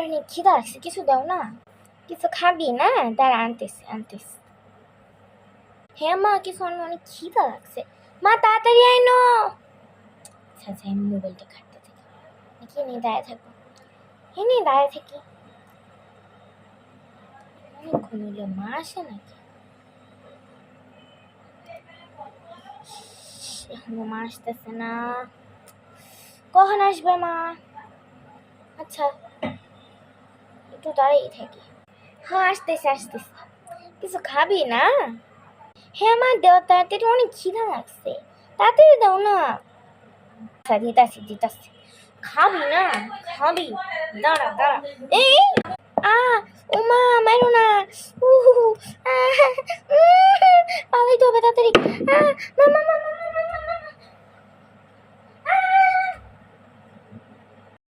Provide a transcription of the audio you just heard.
অনেক খিদা লাগছে, কিছু দাও না। কিছু খাবি না? দাঁড়া, আনতেছি আনতেছি। হ্যাঁ মা, কিছু অনেক খিদা লাগছে। মা তাড়াতাড়ি আইনো। আচ্ছা আচ্ছা, আমি মোবাইলটা ঘাটতে থাকি নাকি নিয়ে দাঁড়িয়ে থাকবো। হ্যাঁ নিয়ে দাঁড়িয়ে থাকি। অনেকক্ষণ হইলো, মা আসে নাকি? এখনো মা আসতেছে না। কখন আসবে মা? আচ্ছা, একটু দাঁড়িয়ে থাকি। হ্যাঁ আসতেছে আসতেছে। কিছু খাবি না? হ্যাঁ মা দেও তাড়াতাড়ি, অনেক খিদা লাগছে, তাড়াতাড়ি দাও না। আচ্ছা দিতাছি দিতাছি। খাবি না? খাবি? দাঁড়া দাঁড়া। এই আ ওমা, মারো না। উহু, পালাইতে হবে তাড়াতাড়ি। মা মা মা মা